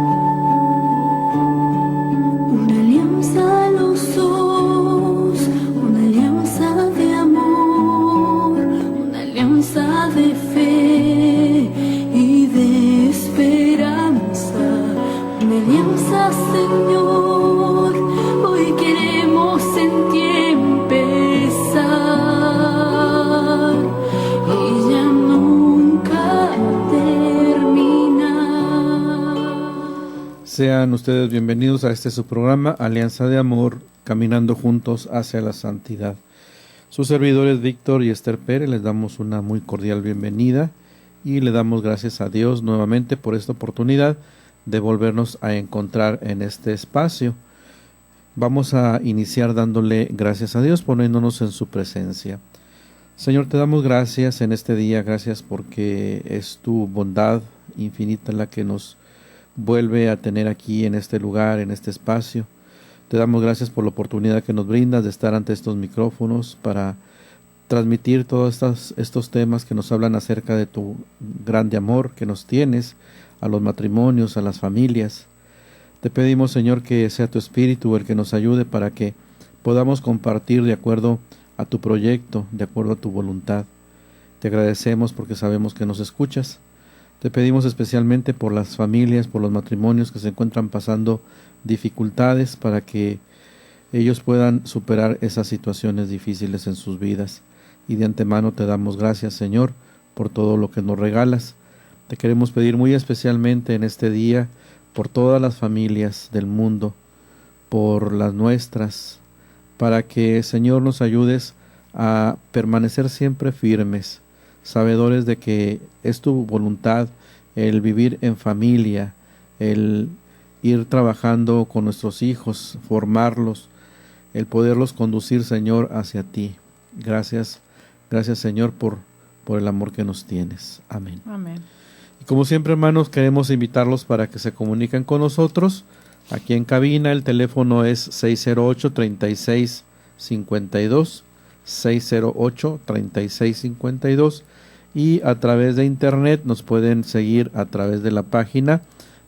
Una alianza a los dos, una alianza de amor, una alianza de fe y de esperanza. Una alianza, Señor, hoy queremos en ti empezar y ya nunca terminar. Sean ustedes bienvenidos a este su programa, Alianza de Amor, caminando juntos hacia la santidad. Sus servidores Víctor y Esther Pérez les damos una muy cordial bienvenida y le damos gracias a Dios nuevamente por esta oportunidad de volvernos a encontrar en este espacio. Vamos a iniciar dándole gracias a Dios, poniéndonos en su presencia. Señor, te damos gracias en este día, gracias porque es tu bondad infinita la que nos vuelve a tener aquí en este lugar, en este espacio. Te damos gracias por la oportunidad que nos brindas de estar ante estos micrófonos para transmitir todos estos temas que nos hablan acerca de tu grande amor que nos tienes a los matrimonios, a las familias. Te pedimos, Señor, que sea tu Espíritu el que nos ayude para que podamos compartir de acuerdo a tu proyecto, de acuerdo a tu voluntad. Te agradecemos porque sabemos que nos escuchas. Te pedimos especialmente por las familias, por los matrimonios que se encuentran pasando dificultades para que ellos puedan superar esas situaciones difíciles en sus vidas. Y de antemano te damos gracias, Señor, por todo lo que nos regalas. Te queremos pedir muy especialmente en este día por todas las familias del mundo, por las nuestras, para que, Señor, nos ayudes a permanecer siempre firmes, sabedores de que es tu voluntad el vivir en familia, el ir trabajando con nuestros hijos, formarlos, el poderlos conducir, Señor, hacia ti. Gracias, Señor, por el amor que nos tienes. Amén. Amén. Y como siempre, hermanos, queremos invitarlos para que se comuniquen con nosotros. Aquí en cabina el teléfono es 608-3652, 608-3652, y a través de internet nos pueden seguir a través de la página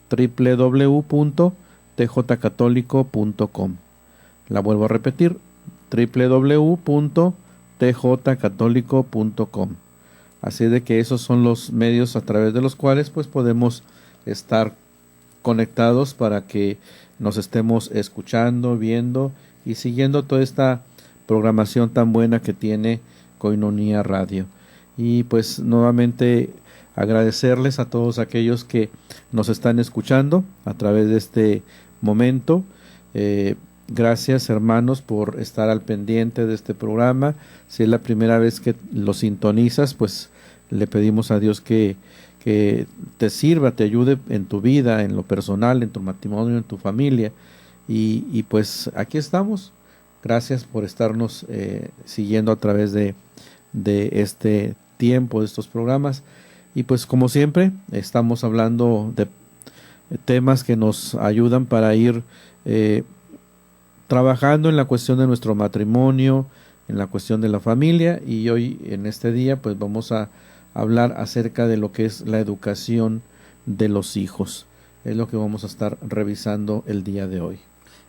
www.tjcatólico.com. La vuelvo a repetir, www.tjcatólico.com. Así de que esos son los medios a través de los cuales pues podemos estar conectados para que nos estemos escuchando, viendo y siguiendo toda esta programación tan buena que tiene Koinonia Radio. Y pues nuevamente agradecerles a todos aquellos que nos están escuchando a través de este momento. Gracias, hermanos, por estar al pendiente de este programa. Si es la primera vez que lo sintonizas, pues le pedimos a Dios que te sirva, te ayude en tu vida, en lo personal, en tu matrimonio, en tu familia. Y pues aquí estamos. Gracias por estarnos siguiendo a través de este tiempo, de estos programas. Y pues como siempre, estamos hablando de temas que nos ayudan para ir trabajando en la cuestión de nuestro matrimonio, en la cuestión de la familia, y hoy en este día pues vamos a hablar acerca de lo que es la educación de los hijos. Es lo que vamos a estar revisando el día de hoy.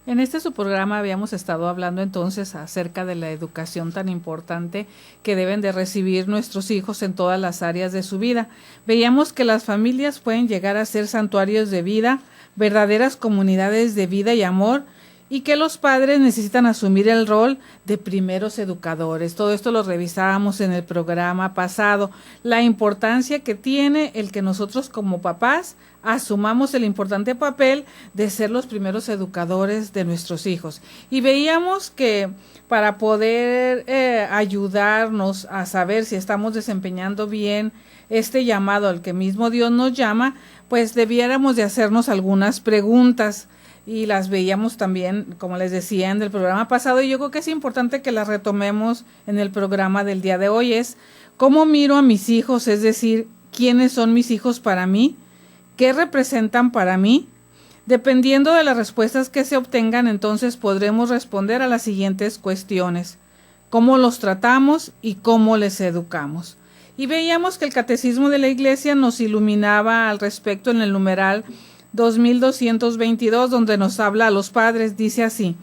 En este su programa habíamos estado hablando entonces acerca de la educación tan importante que deben de recibir nuestros hijos en todas las áreas de su vida. Veíamos que las familias pueden llegar a ser santuarios de vida, verdaderas comunidades de vida y amor, y que los padres necesitan asumir el rol de primeros educadores. Todo esto lo revisábamos en el programa pasado, la importancia que tiene el que nosotros como papás asumamos el importante papel de ser los primeros educadores de nuestros hijos. Y veíamos que para poder ayudarnos a saber si estamos desempeñando bien este llamado al que mismo Dios nos llama, pues debiéramos de hacernos algunas preguntas. Y las veíamos también, como les decía, en el programa pasado, y yo creo que es importante que las retomemos en el programa del día de hoy. Es ¿cómo miro a mis hijos? Es decir, ¿quiénes son mis hijos para mí? ¿Qué representan para mí? Dependiendo de las respuestas que se obtengan, entonces podremos responder a las siguientes cuestiones: ¿cómo los tratamos y cómo les educamos? Y veíamos que el Catecismo de la Iglesia nos iluminaba al respecto en el numeral 2222, donde nos habla a los padres. Dice así: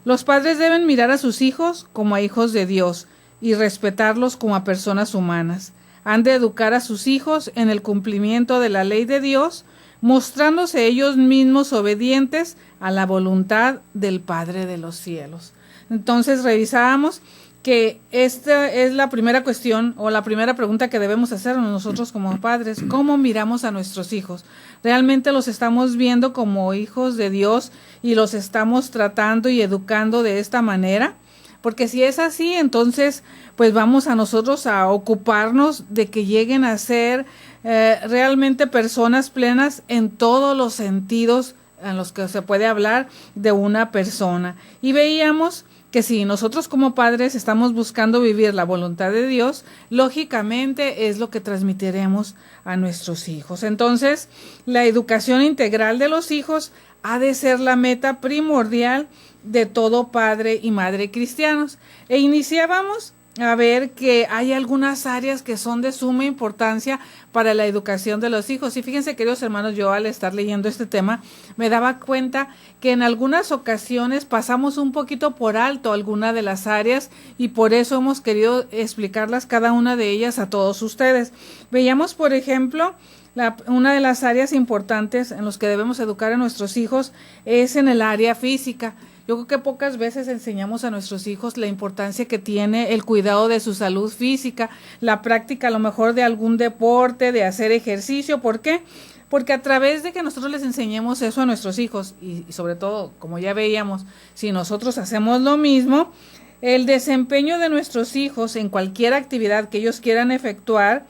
los padres deben mirar a sus hijos como a hijos de Dios y respetarlos como a personas humanas. Han de educar a sus hijos en el cumplimiento de la ley de Dios, mostrándose ellos mismos obedientes a la voluntad del Padre de los cielos. Entonces revisábamos que esta es la primera cuestión o la primera pregunta que debemos hacernos nosotros como padres: ¿cómo miramos a nuestros hijos? ¿Realmente los estamos viendo como hijos de Dios y los estamos tratando y educando de esta manera? Porque si es así, entonces pues vamos a nosotros a ocuparnos de que lleguen a ser realmente personas plenas en todos los sentidos en los que se puede hablar de una persona. Y veíamos que si nosotros como padres estamos buscando vivir la voluntad de Dios, lógicamente es lo que transmitiremos a nuestros hijos. Entonces, la educación integral de los hijos ha de ser la meta primordial de todo padre y madre cristianos. E iniciábamos a ver que hay algunas áreas que son de suma importancia para la educación de los hijos. Y fíjense, queridos hermanos, yo al estar leyendo este tema me daba cuenta que en algunas ocasiones pasamos un poquito por alto alguna de las áreas, y por eso hemos querido explicarlas cada una de ellas a todos ustedes. Veíamos, por ejemplo, una de las áreas importantes en las que debemos educar a nuestros hijos es en el área física. Yo creo que pocas veces enseñamos a nuestros hijos la importancia que tiene el cuidado de su salud física, la práctica a lo mejor de algún deporte, de hacer ejercicio. ¿Por qué? Porque a través de que nosotros les enseñemos eso a nuestros hijos, y sobre todo, como ya veíamos, si nosotros hacemos lo mismo, el desempeño de nuestros hijos en cualquier actividad que ellos quieran efectuar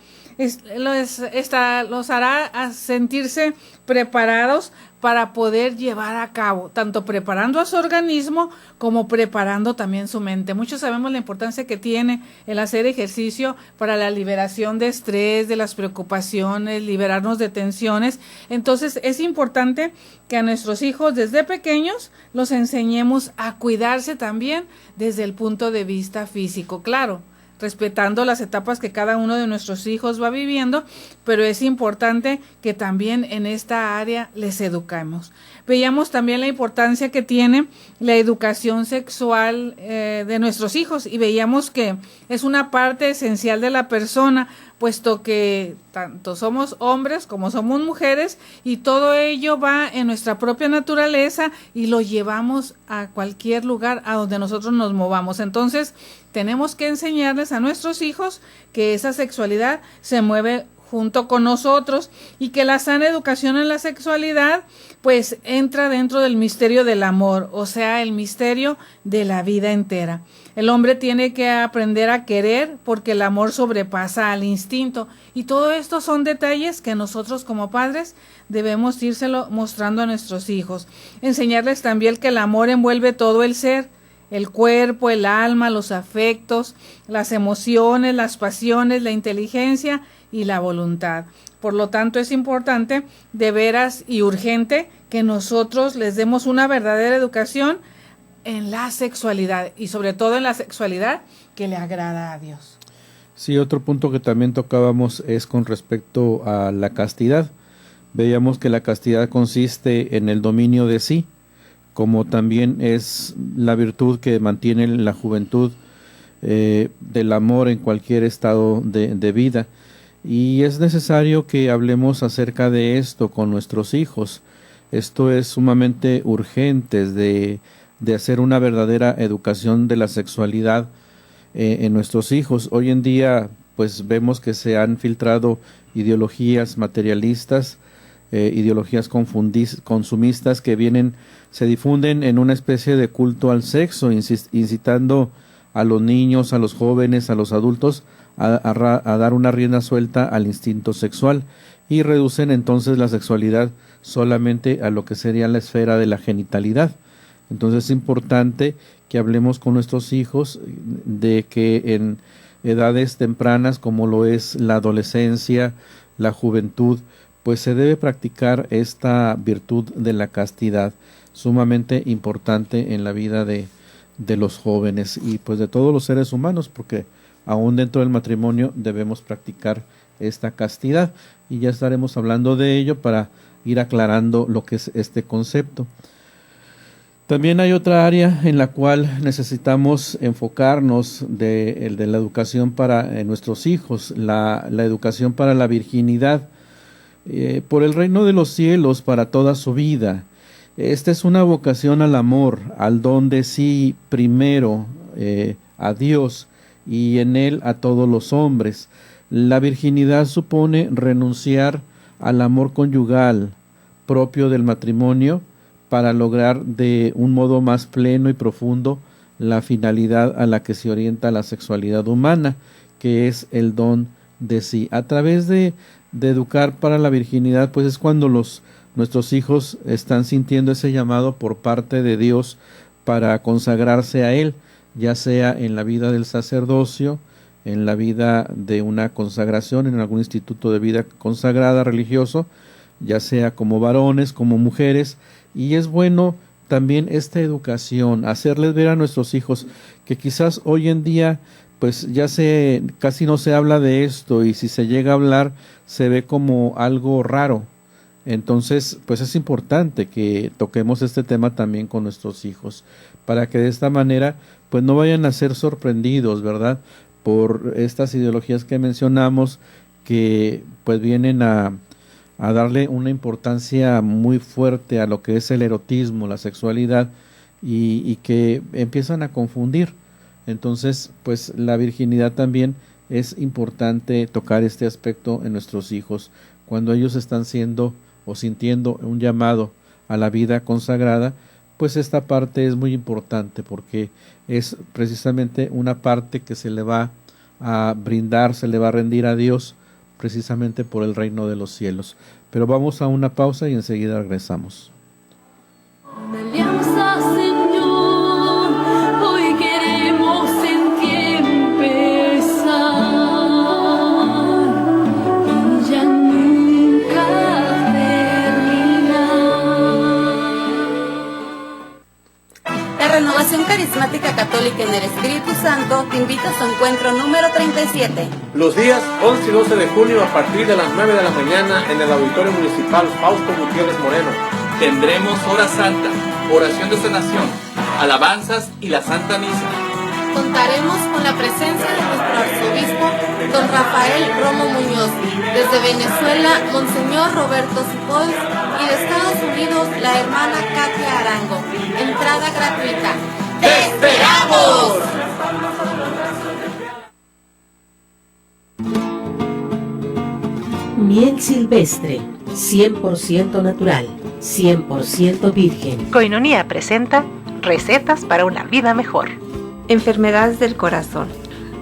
los hará a sentirse preparados para poder llevar a cabo, tanto preparando a su organismo como preparando también su mente. Muchos sabemos la importancia que tiene el hacer ejercicio para la liberación de estrés, de las preocupaciones, liberarnos de tensiones. Entonces es importante que a nuestros hijos desde pequeños los enseñemos a cuidarse también desde el punto de vista físico. Claro, respetando las etapas que cada uno de nuestros hijos va viviendo, pero es importante que también en esta área les educamos. Veíamos también la importancia que tiene la educación sexual de nuestros hijos, y veíamos que es una parte esencial de la persona, puesto que tanto somos hombres como somos mujeres, y todo ello va en nuestra propia naturaleza y lo llevamos a cualquier lugar a donde nosotros nos movamos. Entonces, tenemos que enseñarles a nuestros hijos que esa sexualidad se mueve junto con nosotros, y que la sana educación en la sexualidad pues entra dentro del misterio del amor, o sea, el misterio de la vida entera. El hombre tiene que aprender a querer porque el amor sobrepasa al instinto, y todo esto son detalles que nosotros como padres debemos írselo mostrando a nuestros hijos. Enseñarles también que el amor envuelve todo el ser, el cuerpo, el alma, los afectos, las emociones, las pasiones, la inteligencia y la voluntad. Por lo tanto, es importante, de veras y urgente, que nosotros les demos una verdadera educación en la sexualidad, y sobre todo en la sexualidad que le agrada a Dios. Sí, otro punto que también tocábamos es con respecto a la castidad. Veíamos que la castidad consiste en el dominio de sí, como también es la virtud que mantiene la juventud del amor en cualquier estado de vida. Y es necesario que hablemos acerca de esto con nuestros hijos. Esto es sumamente urgente, de hacer una verdadera educación de la sexualidad en nuestros hijos. Hoy en día pues vemos que se han filtrado ideologías materialistas, ideologías consumistas que se difunden en una especie de culto al sexo, incitando a los niños, a los jóvenes, a los adultos a dar una rienda suelta al instinto sexual, y reducen entonces la sexualidad solamente a lo que sería la esfera de la genitalidad. Entonces es importante que hablemos con nuestros hijos de que en edades tempranas, como lo es la adolescencia, la juventud, pues se debe practicar esta virtud de la castidad, sumamente importante en la vida de los jóvenes y pues de todos los seres humanos, porque aún dentro del matrimonio debemos practicar esta castidad, y ya estaremos hablando de ello para ir aclarando lo que es este concepto. También hay otra área en la cual necesitamos enfocarnos de la educación para nuestros hijos, la educación para la virginidad, por el reino de los cielos para toda su vida. Esta es una vocación al amor, al don de sí primero a Dios y en él a todos los hombres. La virginidad supone renunciar al amor conyugal propio del matrimonio para lograr de un modo más pleno y profundo la finalidad a la que se orienta la sexualidad humana, que es el don de sí. A través de educar para la virginidad, pues es cuando nuestros hijos están sintiendo ese llamado por parte de Dios para consagrarse a Él, ya sea en la vida del sacerdocio, en la vida de una consagración, en algún instituto de vida consagrada religioso, ya sea como varones, como mujeres. Y es bueno también esta educación, hacerles ver a nuestros hijos que quizás hoy en día pues ya casi no se habla de esto, y si se llega a hablar se ve como algo raro. Entonces pues es importante que toquemos este tema también con nuestros hijos, para que de esta manera pues no vayan a ser sorprendidos, ¿verdad?, por estas ideologías que mencionamos, que pues vienen a darle una importancia muy fuerte a lo que es el erotismo, la sexualidad, y que empiezan a confundir. Entonces, pues la virginidad también es importante tocar este aspecto en nuestros hijos, cuando ellos están siendo o sintiendo un llamado a la vida consagrada. Pues esta parte es muy importante, porque es precisamente una parte que se le va a brindar, se le va a rendir a Dios, precisamente por el reino de los cielos. Pero vamos a una pausa y enseguida regresamos. Una alianza, Señor, hoy queremos en ti empezar y ya nunca terminar. La Renovación Carismática Católica en el Espíritu Santo te invita a su encuentro número 37. Los días 11 y 12 de junio a partir de las 9 de la mañana en el Auditorio Municipal Fausto Gutiérrez Moreno. Tendremos hora santa, oración de sanación, alabanzas y la Santa Misa. Contaremos con la presencia de nuestro arzobispo, don Rafael Romo Muñoz, desde Venezuela, Monseñor Roberto Cipoll, y de Estados Unidos, la hermana Katia Arango. Entrada gratuita. ¡Te esperamos! Miel silvestre, 100% natural, 100% virgen. Koinonia presenta recetas para una vida mejor. Enfermedades del corazón.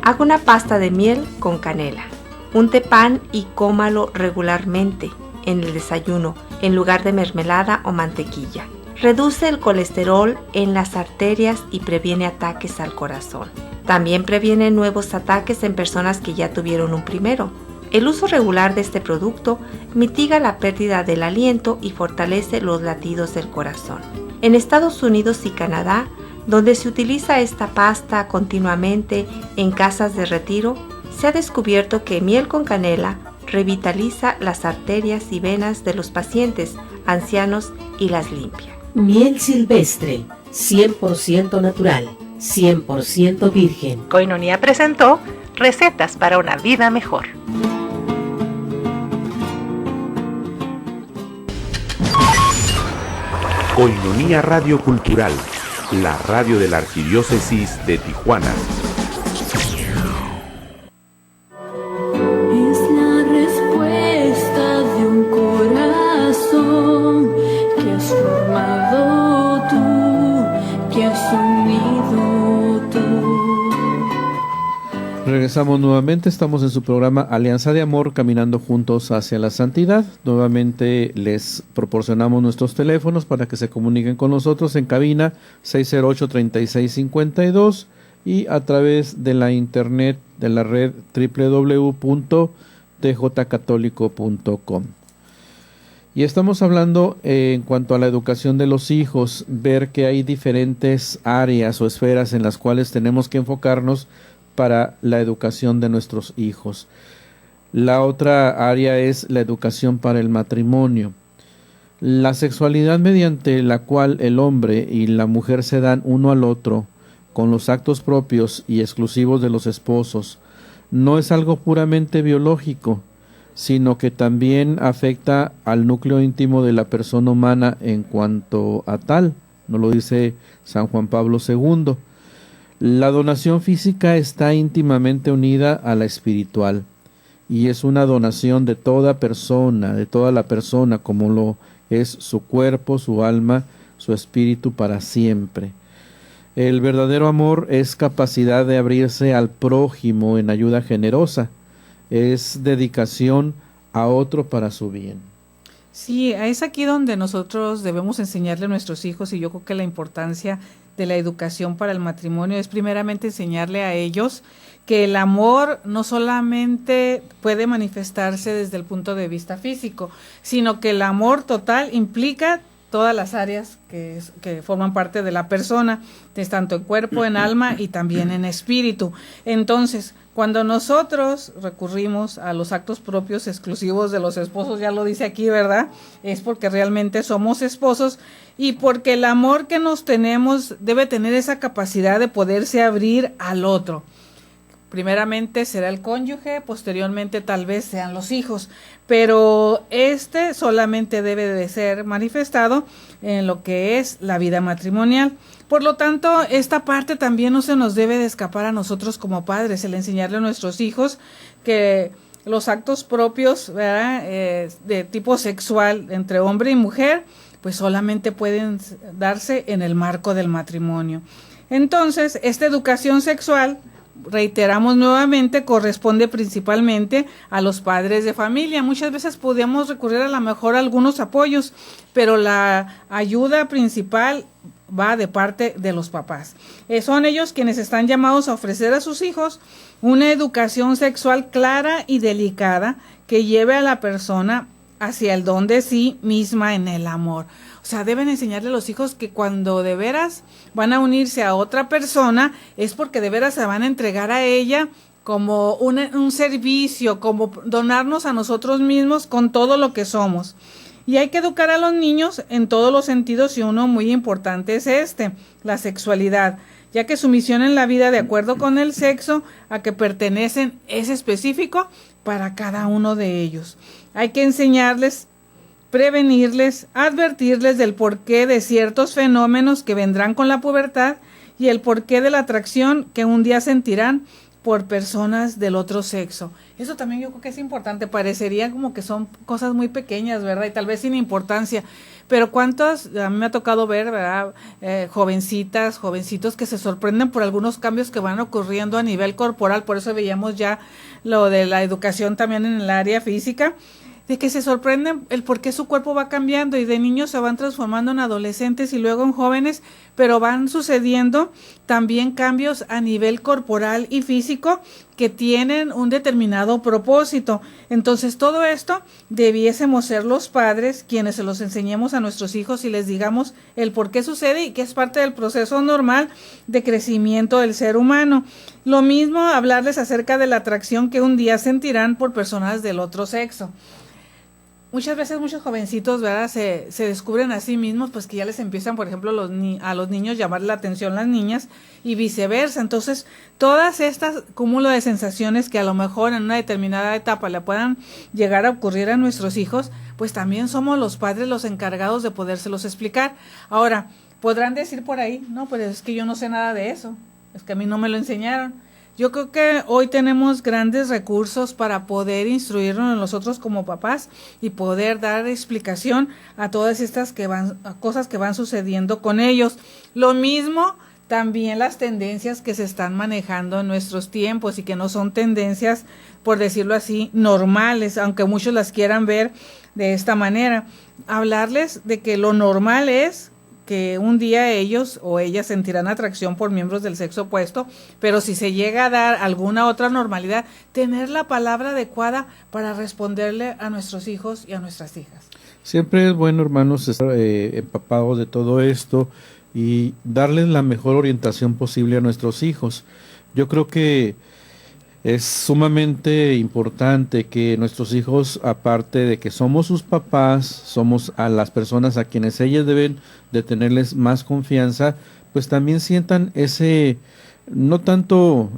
Haga una pasta de miel con canela. Unte pan y cómalo regularmente en el desayuno, en lugar de mermelada o mantequilla. Reduce el colesterol en las arterias y previene ataques al corazón. También previene nuevos ataques en personas que ya tuvieron un primero. El uso regular de este producto mitiga la pérdida del aliento y fortalece los latidos del corazón. En Estados Unidos y Canadá, donde se utiliza esta pasta continuamente en casas de retiro, se ha descubierto que miel con canela revitaliza las arterias y venas de los pacientes ancianos y las limpia. Miel silvestre, 100% natural, 100% virgen. Koinonia presentó recetas para una vida mejor. Koinonia Radio Cultural, la radio de la Arquidiócesis de Tijuana. Es la respuesta de un corazón que has formado tú, que has unido tú. Regresamos nuevamente, estamos en su programa Alianza de Amor, caminando juntos hacia la santidad. Nuevamente les proporcionamos nuestros teléfonos para que se comuniquen con nosotros en cabina 608-3652 y a través de la internet de la red www.tjcatólico.com. Y estamos hablando en cuanto a la educación de los hijos, ver que hay diferentes áreas o esferas en las cuales tenemos que enfocarnos para la educación de nuestros hijos. La otra área es la educación para el matrimonio. La sexualidad mediante la cual el hombre y la mujer se dan uno al otro con los actos propios y exclusivos de los esposos no es algo puramente biológico, sino que también afecta al núcleo íntimo de la persona humana en cuanto a tal, nos lo dice San Juan Pablo II. La donación física está íntimamente unida a la espiritual y es una donación de toda persona, de toda la persona, como lo es su cuerpo, su alma, su espíritu para siempre. El verdadero amor es capacidad de abrirse al prójimo en ayuda generosa, es dedicación a otro para su bien. Sí, es aquí donde nosotros debemos enseñarle a nuestros hijos, y yo creo que la importancia de la educación para el matrimonio es primeramente enseñarle a ellos que el amor no solamente puede manifestarse desde el punto de vista físico, sino que el amor total implica todas las áreas que forman parte de la persona, tanto en cuerpo, en alma y también en espíritu. Entonces, cuando nosotros recurrimos a los actos propios exclusivos de los esposos, ya lo dice aquí, ¿verdad? Es porque realmente somos esposos y porque el amor que nos tenemos debe tener esa capacidad de poderse abrir al otro. Primeramente será el cónyuge, posteriormente tal vez sean los hijos, pero este solamente debe de ser manifestado en lo que es la vida matrimonial. Por lo tanto, esta parte también no se nos debe de escapar a nosotros como padres, el enseñarle a nuestros hijos que los actos propios, ¿verdad? De tipo sexual entre hombre y mujer, pues solamente pueden darse en el marco del matrimonio. Entonces, esta educación sexual, reiteramos nuevamente, corresponde principalmente a los padres de familia. Muchas veces podemos recurrir a lo mejor a algunos apoyos, pero la ayuda principal va de parte de los papás. Son ellos quienes están llamados a ofrecer a sus hijos una educación sexual clara y delicada que lleve a la persona hacia el don de sí misma en el amor. O sea, deben enseñarle a los hijos que cuando de veras van a unirse a otra persona es porque de veras se van a entregar a ella como un servicio, como donarnos a nosotros mismos con todo lo que somos. Y hay que educar a los niños en todos los sentidos, y uno muy importante es la sexualidad, ya que su misión en la vida, de acuerdo con el sexo a que pertenecen, es específico para cada uno de ellos. Hay que enseñarles, prevenirles, advertirles del porqué de ciertos fenómenos que vendrán con la pubertad y el porqué de la atracción que un día sentirán por personas del otro sexo. Eso también yo creo que es importante. Parecería como que son cosas muy pequeñas, ¿verdad? Y tal vez sin importancia. Pero cuántos, a mí me ha tocado ver, ¿verdad? Jovencitas, jovencitos que se sorprenden por algunos cambios que van ocurriendo a nivel corporal. Por eso veíamos ya lo de la educación también en el área física, de que se sorprenden el por qué su cuerpo va cambiando, y de niños se van transformando en adolescentes y luego en jóvenes, pero van sucediendo también cambios a nivel corporal y físico que tienen un determinado propósito. Entonces, todo esto debiésemos ser los padres quienes se los enseñemos a nuestros hijos y les digamos el por qué sucede y que es parte del proceso normal de crecimiento del ser humano. Lo mismo hablarles acerca de la atracción que un día sentirán por personas del otro sexo. Muchas veces muchos jovencitos, ¿verdad?, se descubren a sí mismos, pues que ya les empiezan, por ejemplo, a los niños llamar la atención las niñas y viceversa. Entonces, todas estas cúmulo de sensaciones que a lo mejor en una determinada etapa le puedan llegar a ocurrir a nuestros hijos, pues también somos los padres los encargados de podérselos explicar. Ahora, podrán decir por ahí, no, pues es que yo no sé nada de eso, es que a mí no me lo enseñaron. Yo creo que hoy tenemos grandes recursos para poder instruirnos nosotros como papás y poder dar explicación a todas estas cosas que van sucediendo con ellos. Lo mismo también las tendencias que se están manejando en nuestros tiempos y que no son tendencias, por decirlo así, normales, aunque muchos las quieran ver de esta manera. Hablarles de que lo normal es que un día ellos o ellas sentirán atracción por miembros del sexo opuesto, pero si se llega a dar alguna otra normalidad, tener la palabra adecuada para responderle a nuestros hijos y a nuestras hijas. Siempre es bueno, hermanos, estar empapados de todo esto y darles la mejor orientación posible a nuestros hijos. Yo creo que Es sumamente importante que nuestros hijos, aparte de que somos sus papás, somos a las personas a quienes ellos deben de tenerles más confianza, pues también sientan ese, no tanto,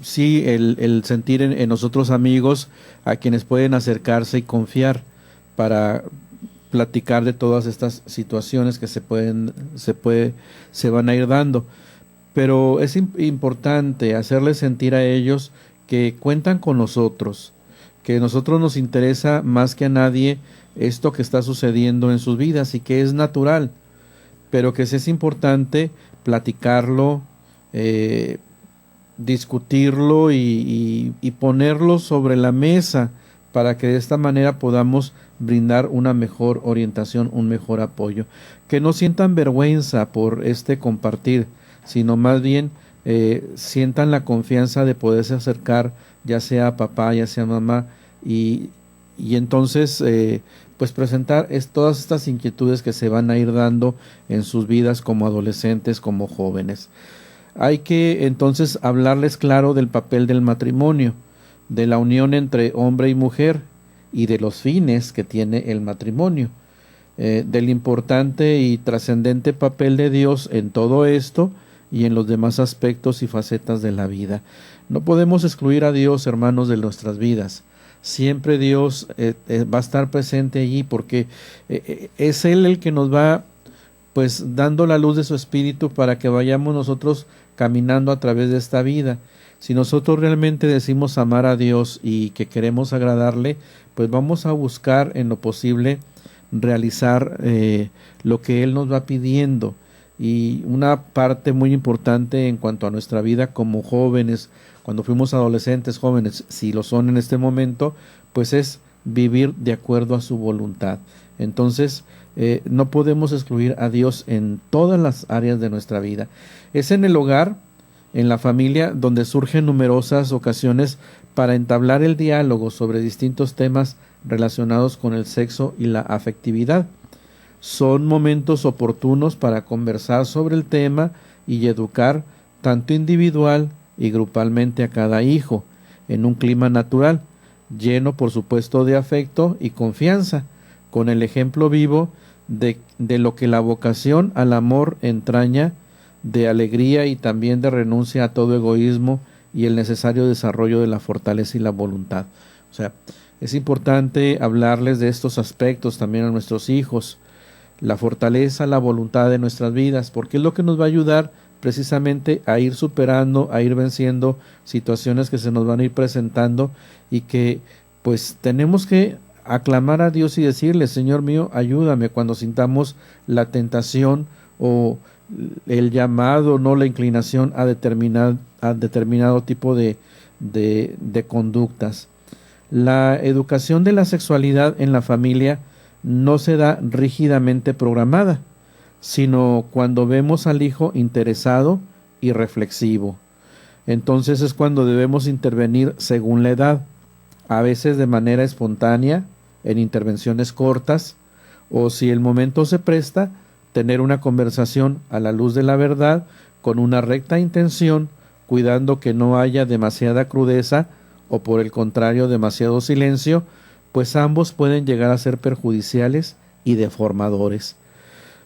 sí el sentir en nosotros amigos a quienes pueden acercarse y confiar para platicar de todas estas situaciones que se van a ir dando. Pero es importante hacerles sentir a ellos que cuentan con nosotros, que a nosotros nos interesa más que a nadie esto que está sucediendo en sus vidas y que es natural, pero que es importante platicarlo, discutirlo y ponerlo sobre la mesa para que de esta manera podamos brindar una mejor orientación, un mejor apoyo. Que no sientan vergüenza por compartir, sino más bien sientan la confianza de poderse acercar, ya sea a papá, ya sea a mamá, y entonces pues presentar todas estas inquietudes que se van a ir dando en sus vidas como adolescentes, como jóvenes. Hay que entonces hablarles claro del papel del matrimonio, de la unión entre hombre y mujer y de los fines que tiene el matrimonio, del importante y trascendente papel de Dios en todo esto y en los demás aspectos y facetas de la vida. No podemos excluir a Dios, hermanos, de nuestras vidas. Siempre Dios va a estar presente allí porque es Él el que nos va pues dando la luz de su Espíritu para que vayamos nosotros caminando a través de esta vida. Si nosotros realmente decimos amar a Dios y que queremos agradarle, pues vamos a buscar en lo posible realizar lo que Él nos va pidiendo. Y una parte muy importante en cuanto a nuestra vida como jóvenes, cuando fuimos adolescentes, jóvenes, si lo son en este momento, pues es vivir de acuerdo a su voluntad. Entonces, no podemos excluir a Dios en todas las áreas de nuestra vida. Es en el hogar, en la familia, donde surgen numerosas ocasiones para entablar el diálogo sobre distintos temas relacionados con el sexo y la afectividad. Son momentos oportunos para conversar sobre el tema y educar tanto individual y grupalmente a cada hijo en un clima natural, lleno por supuesto de afecto y confianza, con el ejemplo vivo de lo que la vocación al amor entraña, de alegría y también de renuncia a todo egoísmo y el necesario desarrollo de la fortaleza y la voluntad. O sea, es importante hablarles de estos aspectos también a nuestros hijos, la fortaleza, la voluntad de nuestras vidas, porque es lo que nos va a ayudar precisamente a ir superando, a ir venciendo situaciones que se nos van a ir presentando y que pues tenemos que aclamar a Dios y decirle: Señor mío, ayúdame cuando sintamos la tentación o el llamado, no la inclinación a determinado tipo de conductas. La educación de la sexualidad en la familia no se da rígidamente programada, sino cuando vemos al hijo interesado y reflexivo. Entonces es cuando debemos intervenir según la edad, a veces de manera espontánea, en intervenciones cortas, o si el momento se presta, tener una conversación a la luz de la verdad, con una recta intención, cuidando que no haya demasiada crudeza o por el contrario demasiado silencio, pues ambos pueden llegar a ser perjudiciales y deformadores.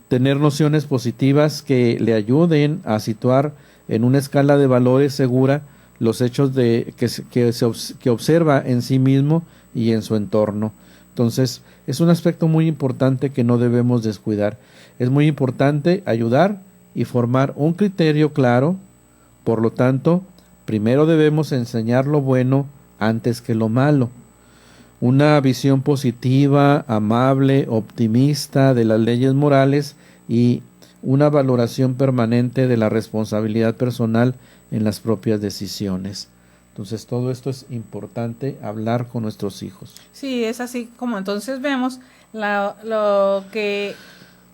Tener nociones positivas que le ayuden a situar en una escala de valores segura los hechos que observa en sí mismo y en su entorno. Entonces, es un aspecto muy importante que no debemos descuidar. Es muy importante ayudar y formar un criterio claro. Por lo tanto, primero debemos enseñar lo bueno antes que lo malo. Una visión positiva, amable, optimista de las leyes morales y una valoración permanente de la responsabilidad personal en las propias decisiones. Entonces, todo esto es importante hablar con nuestros hijos. Sí, es así como entonces vemos lo que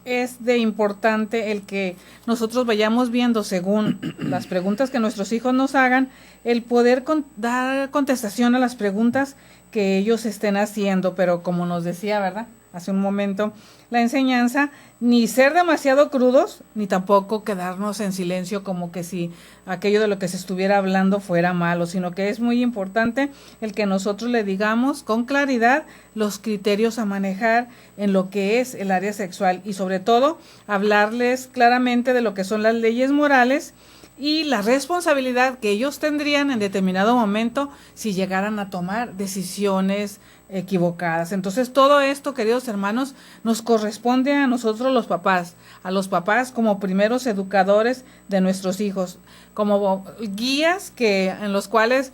es de importante el que nosotros vayamos viendo según las preguntas que nuestros hijos nos hagan, el poder dar contestación a las preguntas que ellos estén haciendo, pero como nos decía, ¿verdad? hace un momento la enseñanza, ni ser demasiado crudos, ni tampoco quedarnos en silencio como que si aquello de lo que se estuviera hablando fuera malo, sino que es muy importante el que nosotros le digamos con claridad los criterios a manejar en lo que es el área sexual y sobre todo hablarles claramente de lo que son las leyes morales y la responsabilidad que ellos tendrían en determinado momento si llegaran a tomar decisiones equivocadas. Entonces todo esto, queridos hermanos, nos corresponde a nosotros los papás, a los papás como primeros educadores de nuestros hijos, como guías en los cuales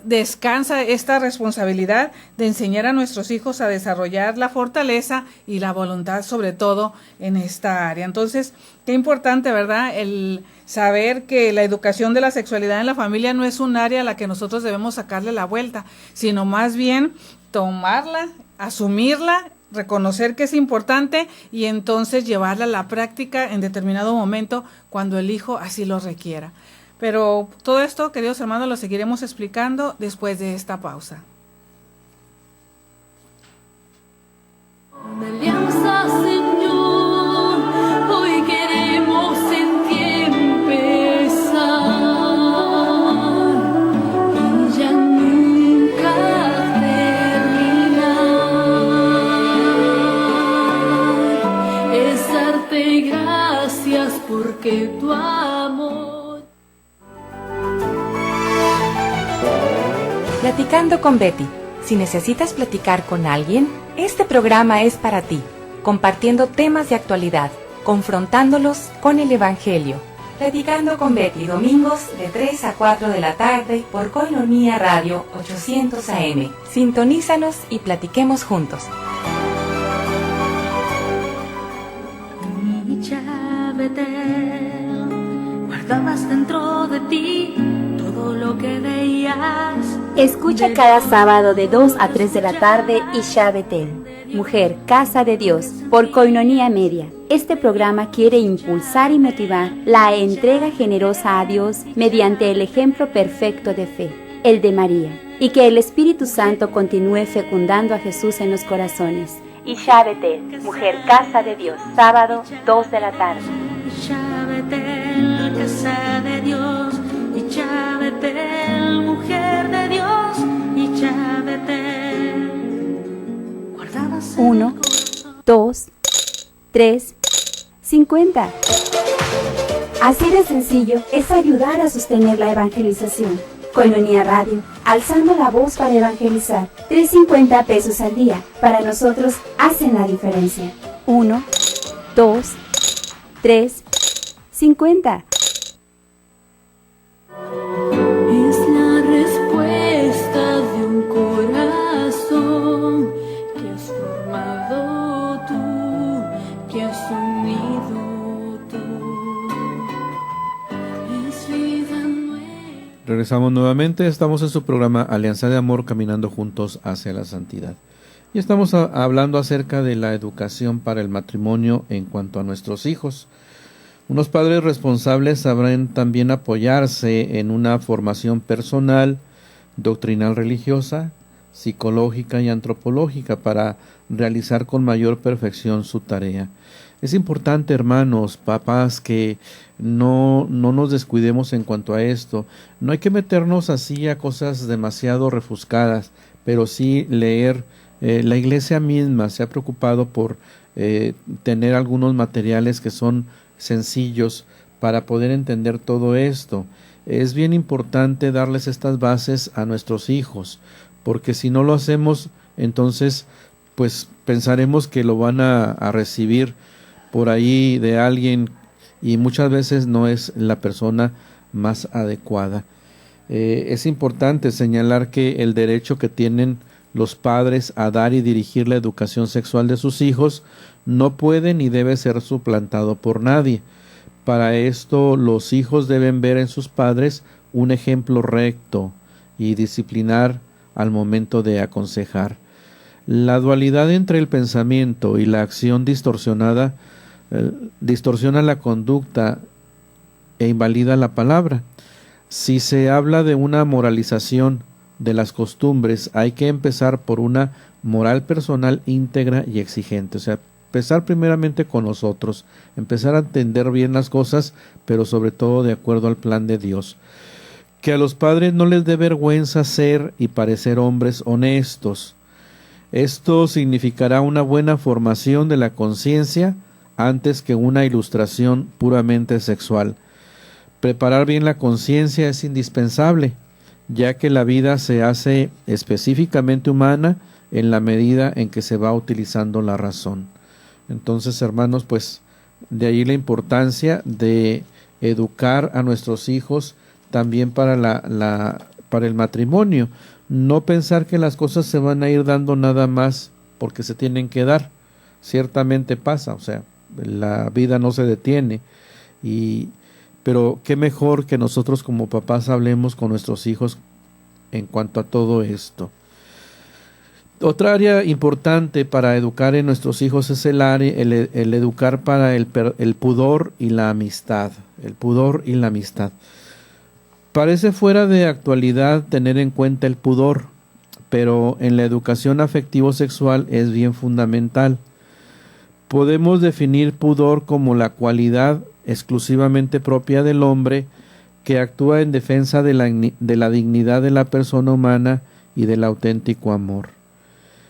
descansa esta responsabilidad de enseñar a nuestros hijos a desarrollar la fortaleza y la voluntad, sobre todo en esta área. Entonces, qué importante, ¿verdad? El saber que la educación de la sexualidad en la familia no es un área a la que nosotros debemos sacarle la vuelta, sino más bien tomarla, asumirla, reconocer que es importante y entonces llevarla a la práctica en determinado momento cuando el hijo así lo requiera. Pero todo esto, queridos hermanos, lo seguiremos explicando después de esta pausa. Alianza, Señor, hoy queremos en ti empezar y ya nunca terminar. Es darte gracias porque tu amor. Platicando con Betty. Si necesitas platicar con alguien, este programa es para ti, compartiendo temas de actualidad, confrontándolos con el Evangelio. Platicando con Betty, domingos de 3 a 4 de la tarde por Koinonia Radio 800 AM. Sintonízanos y platiquemos juntos. Mi llave eterna, guardabas dentro de ti todo lo que veías. Escucha cada sábado de 2 a 3 de la tarde Isha Betel, Mujer, Casa de Dios, por Koinonia Media. Este programa quiere impulsar y motivar la entrega generosa a Dios mediante el ejemplo perfecto de fe, el de María, y que el Espíritu Santo continúe fecundando a Jesús en los corazones. Isha Betel, Mujer, Casa de Dios, sábado 2 de la tarde. Isha Betel, Casa de Dios, Isha Betel, Mujer de Dios, Isha Betel. 1, 2, 3, 50. Así de sencillo es ayudar a sostener la evangelización. Koinonia Radio, alzando la voz para evangelizar. 3.50 pesos al día, para nosotros hacen la diferencia. 1, 2, 3, 50. Es la respuesta de un corazón que has formado tú, que has unido tú. Es vida nueva. Regresamos nuevamente, estamos en su programa Alianza de Amor, caminando juntos hacia la santidad. Y estamos hablando acerca de la educación para el matrimonio en cuanto a nuestros hijos. Unos padres responsables sabrán también apoyarse en una formación personal, doctrinal religiosa, psicológica y antropológica para realizar con mayor perfección su tarea. Es importante, hermanos, papás, que no nos descuidemos en cuanto a esto. No hay que meternos así a cosas demasiado refuscadas, pero sí leer. La iglesia misma se ha preocupado por tener algunos materiales que son sencillos para poder entender todo esto. Es bien importante darles estas bases a nuestros hijos, porque si no lo hacemos, entonces pues pensaremos que lo van a recibir por ahí de alguien y muchas veces no es la persona más adecuada. Es importante señalar que el derecho que tienen los padres a dar y dirigir la educación sexual de sus hijos no puede ni debe ser suplantado por nadie. Para esto, los hijos deben ver en sus padres un ejemplo recto y disciplinar al momento de aconsejar. La dualidad entre el pensamiento y la acción distorsiona la conducta e invalida la palabra. Si se habla de una moralización de las costumbres, hay que empezar por una moral personal íntegra y exigente. O sea, empezar primeramente con nosotros, empezar a entender bien las cosas, pero sobre todo de acuerdo al plan de Dios. Que a los padres no les dé vergüenza ser y parecer hombres honestos. Esto significará una buena formación de la conciencia antes que una ilustración puramente sexual. Preparar bien la conciencia es indispensable, ya que la vida se hace específicamente humana en la medida en que se va utilizando la razón. Entonces, hermanos, pues de ahí la importancia de educar a nuestros hijos también para para el matrimonio. No pensar que las cosas se van a ir dando nada más porque se tienen que dar. Ciertamente pasa, o sea, la vida no se detiene. Pero qué mejor que nosotros como papás hablemos con nuestros hijos en cuanto a todo esto. Otra área importante para educar en nuestros hijos es el educar para el pudor y la amistad. El pudor y la amistad. Parece fuera de actualidad tener en cuenta el pudor, pero en la educación afectivo-sexual es bien fundamental. Podemos definir pudor como la cualidad exclusivamente propia del hombre que actúa en defensa de la dignidad de la persona humana y del auténtico amor.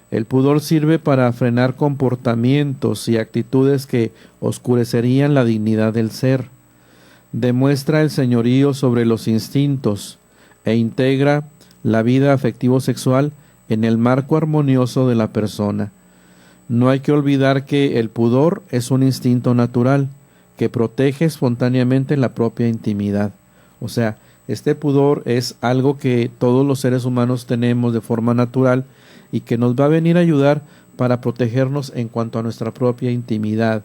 El pudor sirve para frenar comportamientos y actitudes que oscurecerían la dignidad del ser. Demuestra el señorío sobre los instintos e integra la vida afectivo-sexual en el marco armonioso de la persona. No hay que olvidar que el pudor es un instinto natural que protege espontáneamente la propia intimidad. O sea, este pudor es algo que todos los seres humanos tenemos de forma natural y que nos va a venir a ayudar para protegernos en cuanto a nuestra propia intimidad.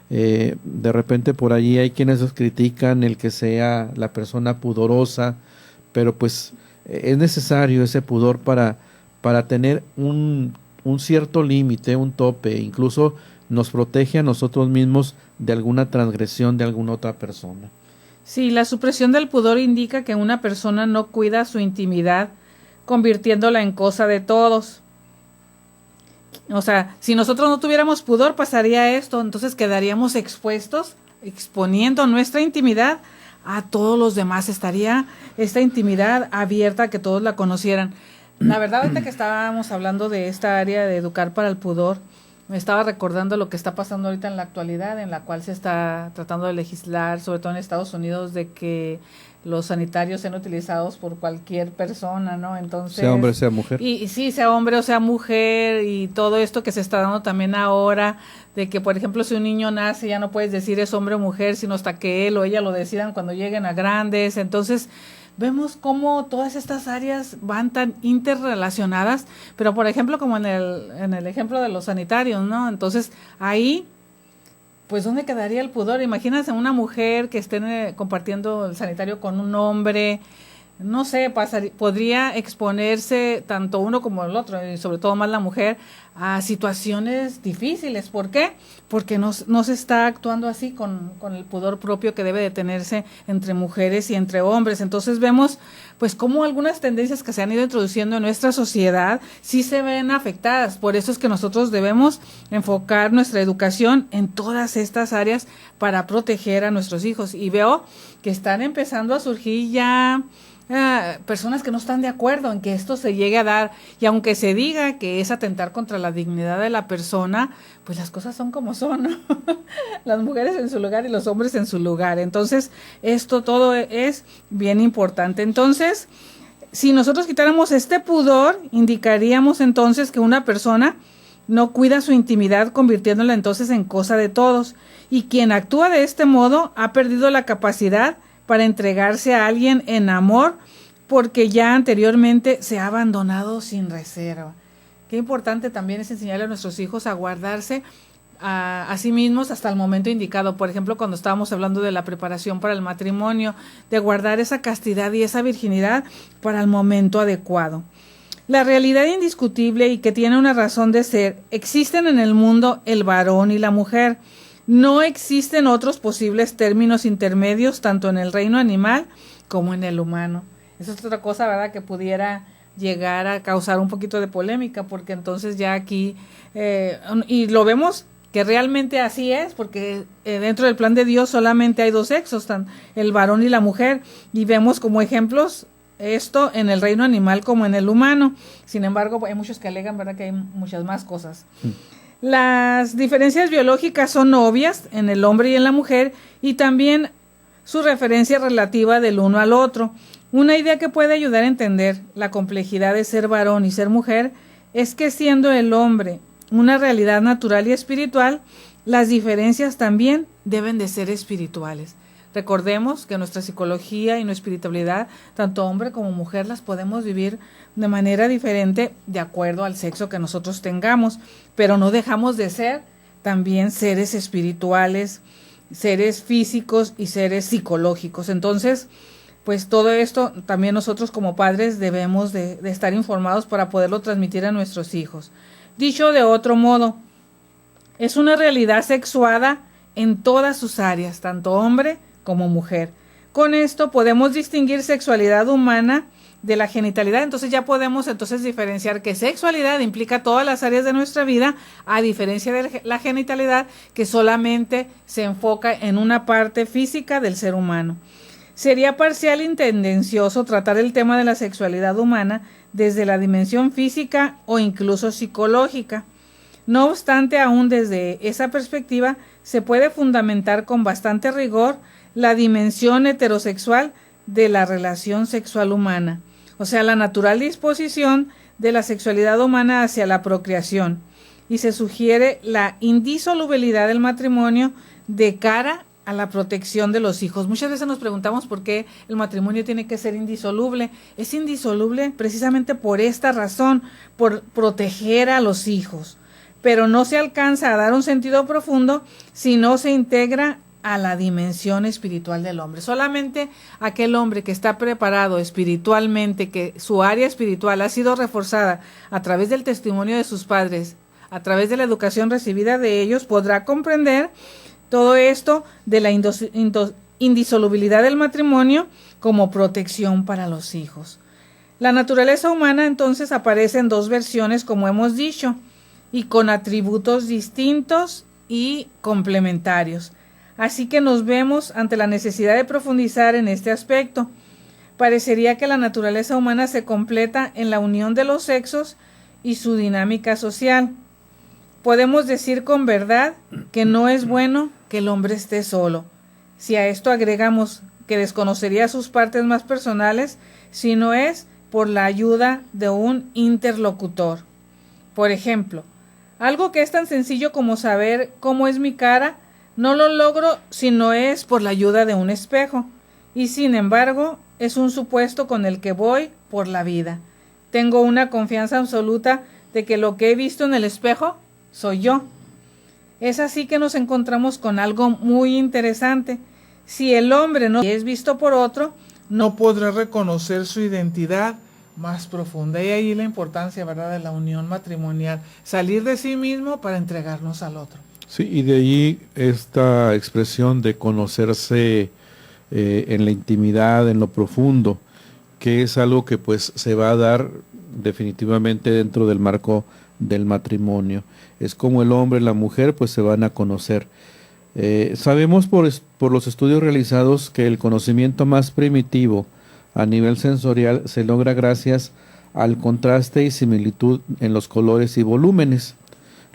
De repente por allí hay quienes critican el que sea la persona pudorosa, pero pues es necesario ese pudor para tener un cierto límite, un tope, incluso nos protege a nosotros mismos de alguna transgresión de alguna otra persona. Sí, la supresión del pudor indica que una persona no cuida su intimidad, convirtiéndola en cosa de todos. O sea, si nosotros no tuviéramos pudor, pasaría esto, entonces quedaríamos expuestos, exponiendo nuestra intimidad a todos los demás. Estaría esta intimidad abierta a que todos la conocieran. La verdad, ahorita que estábamos hablando de esta área de educar para el pudor, me estaba recordando lo que está pasando ahorita en la actualidad, en la cual se está tratando de legislar, sobre todo en Estados Unidos, de que los sanitarios sean utilizados por cualquier persona, ¿no? Entonces, sea hombre, sea mujer. Y sí, sea hombre o sea mujer, y todo esto que se está dando también ahora, de que, por ejemplo, si un niño nace, ya no puedes decir es hombre o mujer, sino hasta que él o ella lo decidan cuando lleguen a grandes. Entonces, vemos cómo todas estas áreas van tan interrelacionadas, pero por ejemplo, como en el ejemplo de los sanitarios, ¿no? Entonces, ahí, pues, ¿dónde quedaría el pudor? Imagínense una mujer que esté compartiendo el sanitario con un hombre, no sé, podría exponerse tanto uno como el otro, y sobre todo más la mujer, a situaciones difíciles. ¿Por qué? Porque no se está actuando así con el pudor propio que debe de tenerse entre mujeres y entre hombres. Entonces vemos pues cómo algunas tendencias que se han ido introduciendo en nuestra sociedad sí se ven afectadas. Por eso es que nosotros debemos enfocar nuestra educación en todas estas áreas para proteger a nuestros hijos. Y veo que están empezando a surgir ya personas que no están de acuerdo en que esto se llegue a dar, y aunque se diga que es atentar contra la dignidad de la persona, pues las cosas son como son, ¿no? Las mujeres en su lugar y los hombres en su lugar. Entonces, esto todo es bien importante. Entonces, si nosotros quitáramos este pudor, indicaríamos entonces que una persona no cuida su intimidad, convirtiéndola entonces en cosa de todos, y quien actúa de este modo ha perdido la capacidad para entregarse a alguien en amor, porque ya anteriormente se ha abandonado sin reserva. Qué importante también es enseñarle a nuestros hijos a guardarse a sí mismos hasta el momento indicado. Por ejemplo, cuando estábamos hablando de la preparación para el matrimonio, de guardar esa castidad y esa virginidad para el momento adecuado. La realidad indiscutible y que tiene una razón de ser: existen en el mundo el varón y la mujer. No existen otros posibles términos intermedios, tanto en el reino animal como en el humano. Esa es otra cosa, ¿verdad?, que pudiera llegar a causar un poquito de polémica, porque entonces ya aquí, y lo vemos que realmente así es, porque dentro del plan de Dios solamente hay dos sexos, el varón y la mujer, y vemos como ejemplos esto en el reino animal como en el humano. Sin embargo, hay muchos que alegan, ¿verdad?, que hay muchas más cosas. Las diferencias biológicas son obvias en el hombre y en la mujer, y también su referencia relativa del uno al otro. Una idea que puede ayudar a entender la complejidad de ser varón y ser mujer es que, siendo el hombre una realidad natural y espiritual, las diferencias también deben de ser espirituales. Recordemos que nuestra psicología y nuestra espiritualidad, tanto hombre como mujer, las podemos vivir de manera diferente de acuerdo al sexo que nosotros tengamos, pero no dejamos de ser también seres espirituales, seres físicos y seres psicológicos. Entonces, pues todo esto también nosotros como padres debemos de estar informados para poderlo transmitir a nuestros hijos. Dicho de otro modo, es una realidad sexuada en todas sus áreas, tanto hombre como mujer. Con esto podemos distinguir sexualidad humana de la genitalidad. Entonces ya podemos diferenciar que sexualidad implica todas las áreas de nuestra vida, a diferencia de la genitalidad, que solamente se enfoca en una parte física del ser humano. Sería parcial y tendencioso tratar el tema de la sexualidad humana desde la dimensión física o incluso psicológica. No obstante, aún desde esa perspectiva, se puede fundamentar con bastante rigor la dimensión heterosexual de la relación sexual humana, o sea, la natural disposición de la sexualidad humana hacia la procreación, y se sugiere la indisolubilidad del matrimonio de cara a la protección de los hijos. Muchas veces nos preguntamos por qué el matrimonio tiene que ser indisoluble. Es indisoluble precisamente por esta razón, por proteger a los hijos, pero no se alcanza a dar un sentido profundo si no se integra a la dimensión espiritual del hombre. Solamente aquel hombre que está preparado espiritualmente, que su área espiritual ha sido reforzada a través del testimonio de sus padres, a través de la educación recibida de ellos, podrá comprender todo esto de la indisolubilidad del matrimonio como protección para los hijos. La naturaleza humana entonces aparece en dos versiones, como hemos dicho, y con atributos distintos y complementarios. Así que nos vemos ante la necesidad de profundizar en este aspecto. Parecería que la naturaleza humana se completa en la unión de los sexos y su dinámica social. Podemos decir con verdad que no es bueno que el hombre esté solo. Si a esto agregamos que desconocería sus partes más personales, si no es por la ayuda de un interlocutor. Por ejemplo, algo que es tan sencillo como saber cómo es mi cara, no lo logro si no es por la ayuda de un espejo, y sin embargo es un supuesto con el que voy por la vida. Tengo una confianza absoluta de que lo que he visto en el espejo soy yo. Es así que nos encontramos con algo muy interesante. Si el hombre no es visto por otro, no podrá reconocer su identidad más profunda. Y ahí la importancia, ¿verdad?, de la unión matrimonial. Salir de sí mismo para entregarnos al otro. Sí, y de ahí esta expresión de conocerse en la intimidad, en lo profundo, que es algo que pues se va a dar definitivamente dentro del marco del matrimonio. Es como el hombre y la mujer pues se van a conocer. Sabemos por los estudios realizados que el conocimiento más primitivo a nivel sensorial se logra gracias al contraste y similitud en los colores y volúmenes.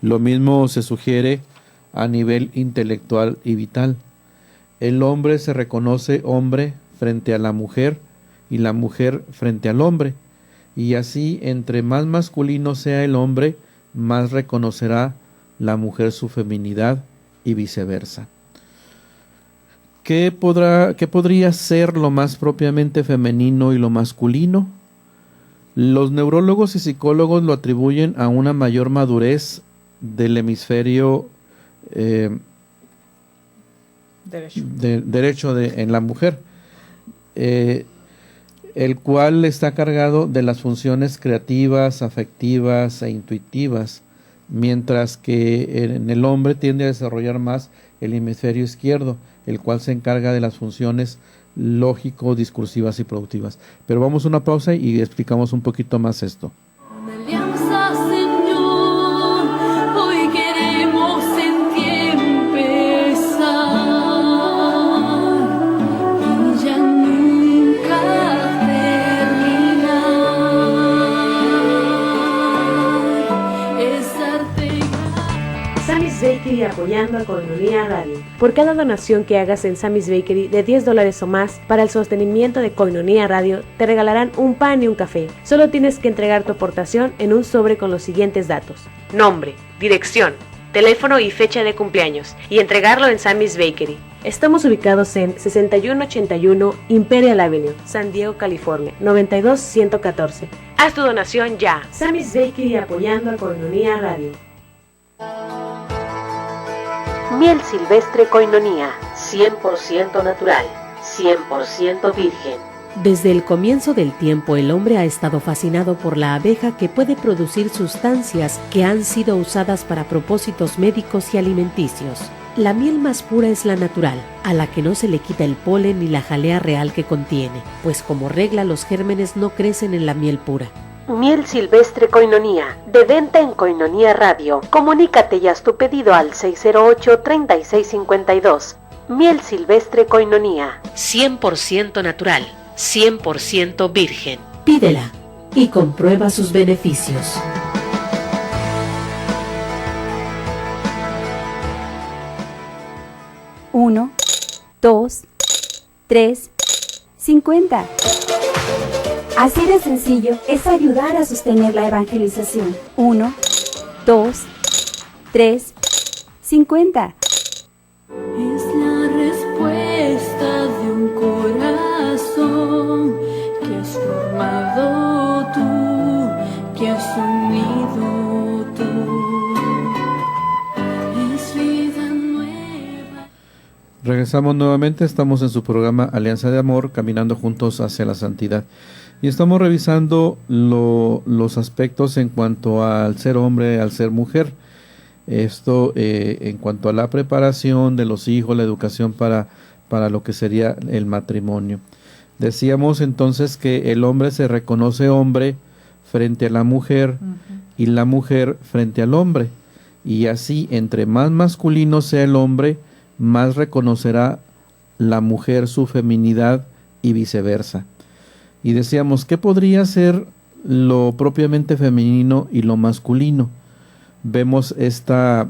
Lo mismo se sugiere a nivel intelectual y vital. El hombre se reconoce hombre frente a la mujer y la mujer frente al hombre, y así entre más masculino sea el hombre, más reconocerá la mujer su feminidad y viceversa. ¿Qué podría ser lo más propiamente femenino y lo masculino? Los neurólogos y psicólogos lo atribuyen a una mayor madurez del hemisferio derecho en la mujer, el cual está cargado de las funciones creativas, afectivas e intuitivas, mientras que en el hombre tiende a desarrollar más el hemisferio izquierdo, el cual se encarga de las funciones lógico, discursivas y productivas. Pero vamos a una pausa y explicamos un poquito más esto. Alianza, Señor, hoy queremos en ti empezar y ya nunca terminar. Es darte Sammy's Bakery apoyando a Koinonia Radio. Por cada donación que hagas en Sammy's Bakery de $10 o más para el sostenimiento de Koinonia Radio, te regalarán un pan y un café. Solo tienes que entregar tu aportación en un sobre con los siguientes datos: nombre, dirección, teléfono y fecha de cumpleaños, y entregarlo en Sammy's Bakery. Estamos ubicados en 6181 Imperial Avenue, San Diego, California, 92114. Haz tu donación ya. Sammy's Bakery apoyando a Koinonia Radio. Miel silvestre Koinonia, 100% natural, 100% virgen. Desde el comienzo del tiempo, el hombre ha estado fascinado por la abeja, que puede producir sustancias que han sido usadas para propósitos médicos y alimenticios. La miel más pura es la natural, a la que no se le quita el polen ni la jalea real que contiene, pues como regla los gérmenes no crecen en la miel pura. Miel silvestre Koinonia, de venta en Koinonia Radio. Comunícate y haz tu pedido al 608-3652. Miel silvestre Koinonia, 100% natural, 100% virgen. Pídela y comprueba sus beneficios. Uno, 2, 3, 50. Así de sencillo es ayudar a sostener la evangelización. 1, 2, 3, 50. Es la respuesta de un corazón que has formado tú, que has unido tú. Es vida nueva. Regresamos nuevamente, estamos en su programa Alianza de Amor, caminando juntos hacia la santidad. Y estamos revisando los aspectos en cuanto al ser hombre, al ser mujer. Esto en cuanto a la preparación de los hijos, la educación para lo que sería el matrimonio. Decíamos entonces que el hombre se reconoce hombre frente a la mujer y la mujer frente al hombre. Y así, entre más masculino sea el hombre, más reconocerá la mujer su feminidad y viceversa. Y decíamos, ¿qué podría ser lo propiamente femenino y lo masculino? Vemos este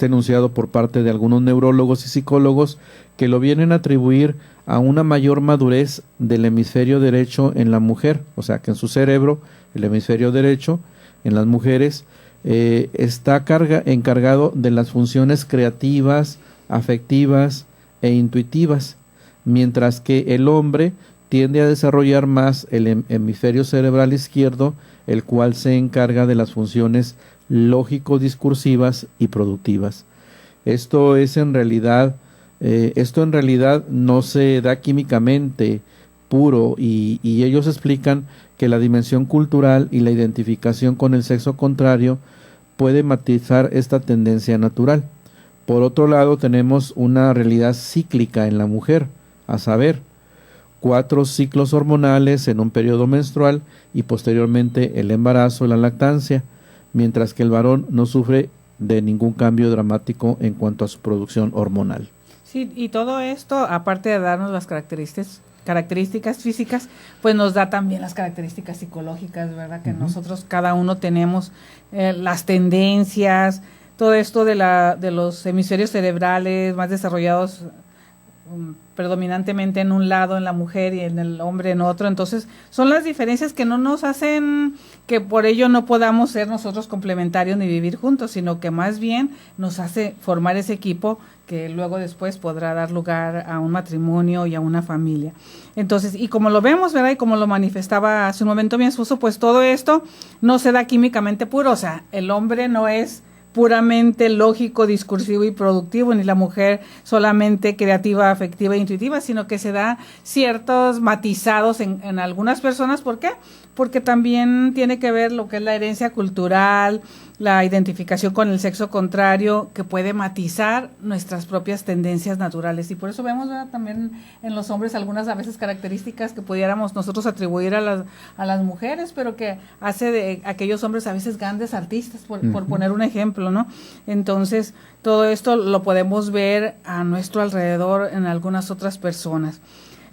enunciado por parte de algunos neurólogos y psicólogos que lo vienen a atribuir a una mayor madurez del hemisferio derecho en la mujer, o sea que en su cerebro, el hemisferio derecho en las mujeres está encargado de las funciones creativas, afectivas e intuitivas, mientras que el hombre tiende a desarrollar más el hemisferio cerebral izquierdo, el cual se encarga de las funciones lógico-discursivas y productivas. Esto en realidad no se da químicamente puro y ellos explican que la dimensión cultural y la identificación con el sexo contrario puede matizar esta tendencia natural. Por otro lado, tenemos una realidad cíclica en la mujer, a saber, 4 ciclos hormonales en un periodo menstrual y posteriormente el embarazo y la lactancia, mientras que el varón no sufre de ningún cambio dramático en cuanto a su producción hormonal. Sí, y todo esto, aparte de darnos las características físicas, pues nos da también las características psicológicas, ¿verdad? Que nosotros cada uno tenemos las tendencias, todo esto de los hemisferios cerebrales más desarrollados predominantemente en un lado en la mujer y en el hombre en otro. Entonces son las diferencias que no nos hacen que por ello no podamos ser nosotros complementarios ni vivir juntos, sino que más bien nos hace formar ese equipo que luego después podrá dar lugar a un matrimonio y a una familia. Entonces, y como lo vemos, ¿verdad? Y como lo manifestaba hace un momento mi esposo, pues todo esto no se da químicamente puro, o sea, el hombre no es puramente lógico, discursivo y productivo, ni la mujer solamente creativa, afectiva e intuitiva, sino que se da ciertos matizados en algunas personas. ¿Por qué? Porque también tiene que ver lo que es la herencia cultural, la identificación con el sexo contrario, que puede matizar nuestras propias tendencias naturales. Y por eso vemos, ¿verdad?, también en los hombres algunas a veces características que pudiéramos nosotros atribuir a las mujeres, pero que hace de aquellos hombres a veces grandes artistas, por poner un ejemplo, ¿no? Entonces, todo esto lo podemos ver a nuestro alrededor en algunas otras personas.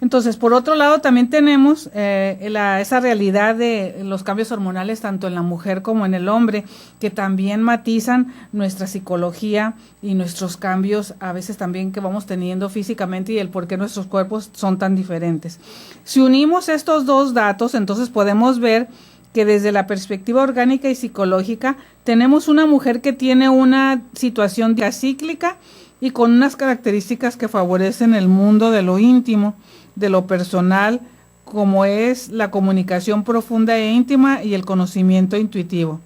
Entonces, por otro lado, también tenemos esa realidad de los cambios hormonales tanto en la mujer como en el hombre, que también matizan nuestra psicología y nuestros cambios, a veces también que vamos teniendo físicamente, y el por qué nuestros cuerpos son tan diferentes. Si unimos estos dos datos, entonces podemos ver que desde la perspectiva orgánica y psicológica tenemos una mujer que tiene una situación cíclica y con unas características que favorecen el mundo de lo íntimo, de lo personal, como es la comunicación profunda e íntima y el conocimiento intuitivo.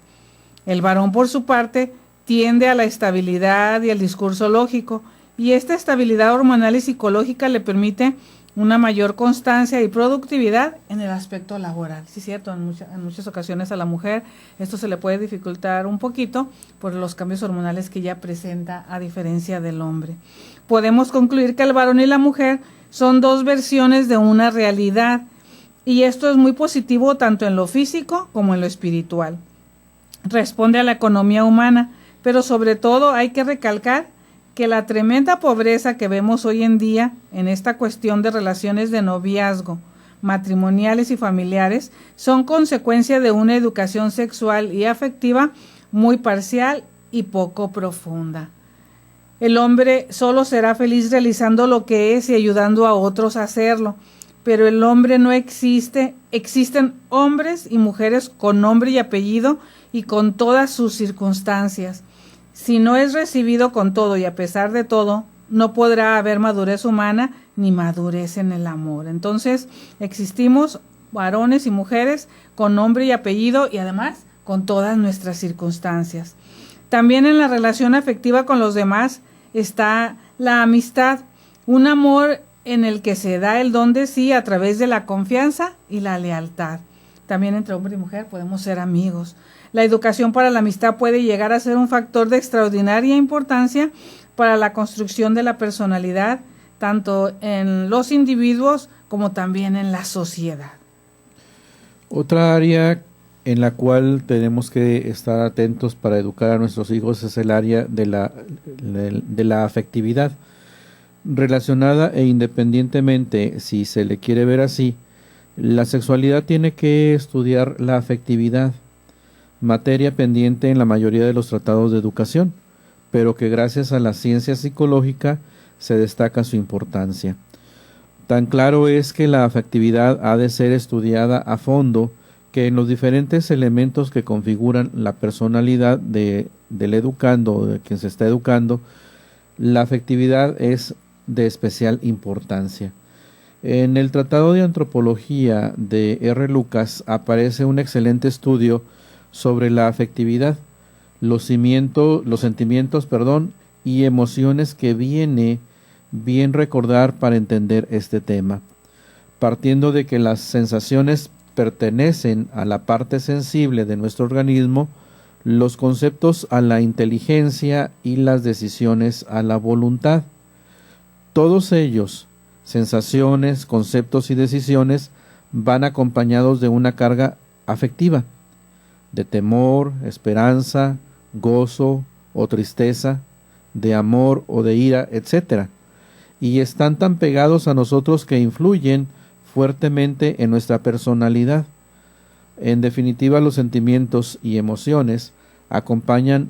El varón, por su parte, tiende a la estabilidad y al discurso lógico, y esta estabilidad hormonal y psicológica le permite una mayor constancia y productividad en el aspecto laboral. Sí, cierto, en muchas ocasiones a la mujer esto se le puede dificultar un poquito por los cambios hormonales que ella presenta, a diferencia del hombre. Podemos concluir que el varón y la mujer son dos versiones de una realidad, y esto es muy positivo tanto en lo físico como en lo espiritual. Responde a la economía humana, pero sobre todo hay que recalcar que la tremenda pobreza que vemos hoy en día en esta cuestión de relaciones de noviazgo, matrimoniales y familiares, son consecuencia de una educación sexual y afectiva muy parcial y poco profunda. El hombre solo será feliz realizando lo que es y ayudando a otros a hacerlo, pero el hombre no existe. Existen hombres y mujeres con nombre y apellido y con todas sus circunstancias. Si no es recibido con todo y a pesar de todo, no podrá haber madurez humana ni madurez en el amor. Entonces, existimos varones y mujeres con nombre y apellido y además con todas nuestras circunstancias. También en la relación afectiva con los demás está la amistad, un amor en el que se da el don de sí a través de la confianza y la lealtad. También entre hombre y mujer podemos ser amigos. La educación para la amistad puede llegar a ser un factor de extraordinaria importancia para la construcción de la personalidad, tanto en los individuos como también en la sociedad. Otra área en la cual tenemos que estar atentos para educar a nuestros hijos es el área de la afectividad, relacionada e independientemente si se le quiere ver así. La sexualidad tiene que estudiar la afectividad, materia pendiente en la mayoría de los tratados de educación, pero que gracias a la ciencia psicológica se destaca su importancia. Tan claro es que la afectividad ha de ser estudiada a fondo que en los diferentes elementos que configuran la personalidad del educando, de quien se está educando, la afectividad es de especial importancia. En el Tratado de Antropología de R. Lucas aparece un excelente estudio sobre la afectividad, los sentimientos y emociones que viene bien recordar para entender este tema, partiendo de que las sensaciones pertenecen a la parte sensible de nuestro organismo, los conceptos a la inteligencia y las decisiones a la voluntad. Todos ellos, sensaciones, conceptos y decisiones, van acompañados de una carga afectiva, de temor, esperanza, gozo o tristeza, de amor o de ira, etc. Y están tan pegados a nosotros que influyen fuertemente en nuestra personalidad. En definitiva, los sentimientos y emociones acompañan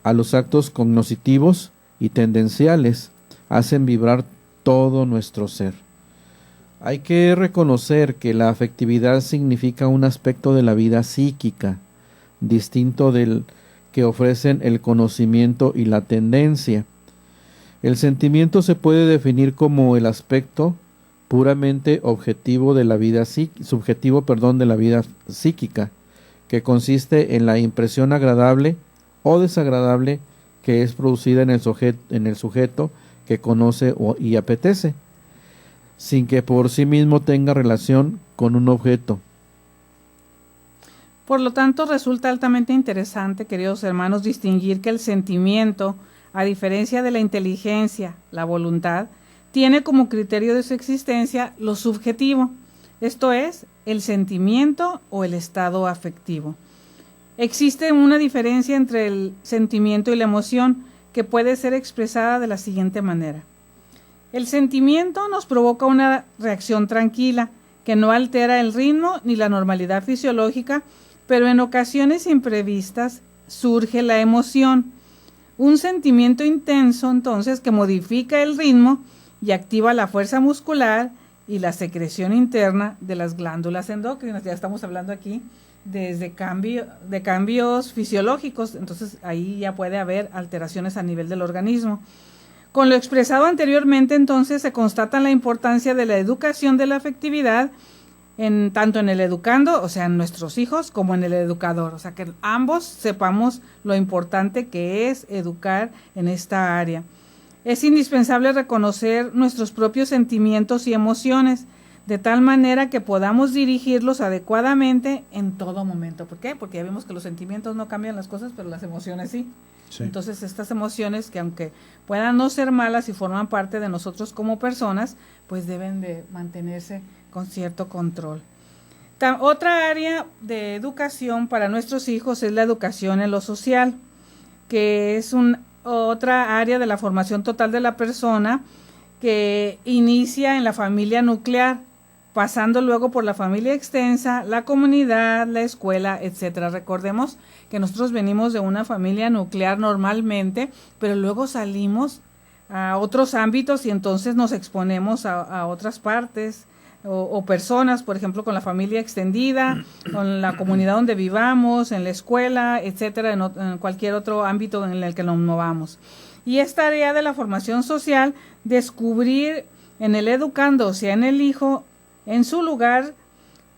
a los actos cognitivos y tendenciales, hacen vibrar todo nuestro ser. Hay que reconocer que la afectividad significa un aspecto de la vida psíquica, distinto del que ofrecen el conocimiento y la tendencia. El sentimiento se puede definir como el aspecto puramente objetivo de la vida subjetivo, de la vida psíquica, que consiste en la impresión agradable o desagradable que es producida en el sujeto que conoce y apetece, sin que por sí mismo tenga relación con un objeto. Por lo tanto, resulta altamente interesante, queridos hermanos, distinguir que el sentimiento, a diferencia de la inteligencia, la voluntad, tiene como criterio de su existencia lo subjetivo, esto es, el sentimiento o el estado afectivo. Existe una diferencia entre el sentimiento y la emoción que puede ser expresada de la siguiente manera. El sentimiento nos provoca una reacción tranquila que no altera el ritmo ni la normalidad fisiológica, pero en ocasiones imprevistas surge la emoción. Un sentimiento intenso, entonces, que modifica el ritmo y activa la fuerza muscular y la secreción interna de las glándulas endócrinas. Ya estamos hablando aquí de cambios fisiológicos, entonces ahí ya puede haber alteraciones a nivel del organismo. Con lo expresado anteriormente, entonces, se constata la importancia de la educación de la afectividad tanto en el educando, o sea, en nuestros hijos, como en el educador. O sea, que ambos sepamos lo importante que es educar en esta área. Es indispensable reconocer nuestros propios sentimientos y emociones, de tal manera que podamos dirigirlos adecuadamente en todo momento. ¿Por qué? Porque ya vimos que los sentimientos no cambian las cosas, pero las emociones sí. Sí. Entonces, estas emociones, que aunque puedan no ser malas y forman parte de nosotros como personas, pues deben de mantenerse con cierto control. Otra área de educación para nuestros hijos es la educación en lo social, que es otra área de la formación total de la persona, que inicia en la familia nuclear, pasando luego por la familia extensa, la comunidad, la escuela, etcétera. Recordemos que nosotros venimos de una familia nuclear normalmente, pero luego salimos a otros ámbitos y entonces nos exponemos a otras partes o personas, por ejemplo, con la familia extendida, con la comunidad donde vivamos, en la escuela, etcétera, en cualquier otro ámbito en el que nos movamos. Y esta área de la formación social, descubrir en el educando, o sea, en el hijo, en su lugar,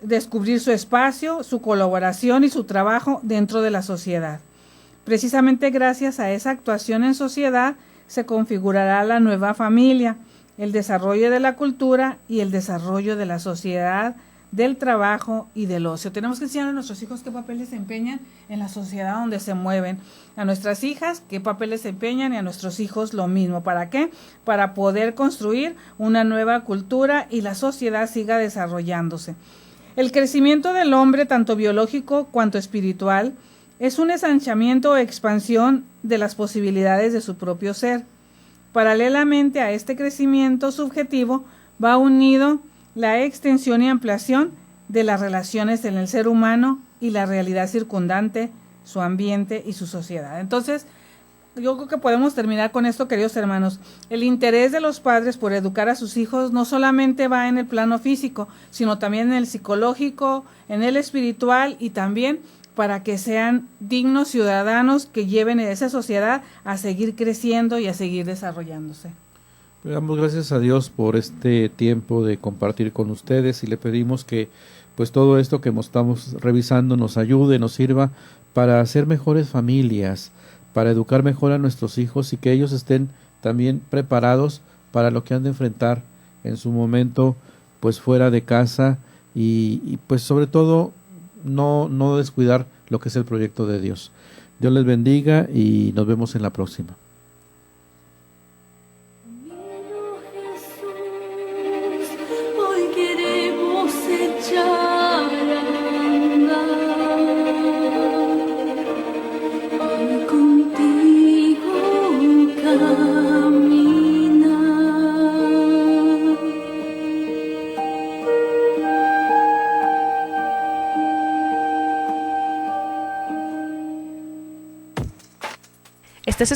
descubrir su espacio, su colaboración y su trabajo dentro de la sociedad. Precisamente gracias a esa actuación en sociedad se configurará la nueva familia, el desarrollo de la cultura y el desarrollo de la sociedad, del trabajo y del ocio. Tenemos que enseñar a nuestros hijos qué papel desempeñan en la sociedad donde se mueven, a nuestras hijas qué papel desempeñan y a nuestros hijos lo mismo. ¿Para qué? Para poder construir una nueva cultura y la sociedad siga desarrollándose. El crecimiento del hombre, tanto biológico cuanto espiritual, es un ensanchamiento o expansión de las posibilidades de su propio ser. Paralelamente a este crecimiento subjetivo va unido la extensión y ampliación de las relaciones en el ser humano y la realidad circundante, su ambiente y su sociedad. Entonces, yo creo que podemos terminar con esto, queridos hermanos. El interés de los padres por educar a sus hijos no solamente va en el plano físico, sino también en el psicológico, en el espiritual y también para que sean dignos ciudadanos que lleven a esa sociedad a seguir creciendo y a seguir desarrollándose. Le damos gracias a Dios por este tiempo de compartir con ustedes y le pedimos que pues todo esto que estamos revisando nos ayude, nos sirva para hacer mejores familias, para educar mejor a nuestros hijos y que ellos estén también preparados para lo que han de enfrentar en su momento pues fuera de casa y pues sobre todo no descuidar lo que es el proyecto de Dios. Dios les bendiga y nos vemos en la próxima. Estás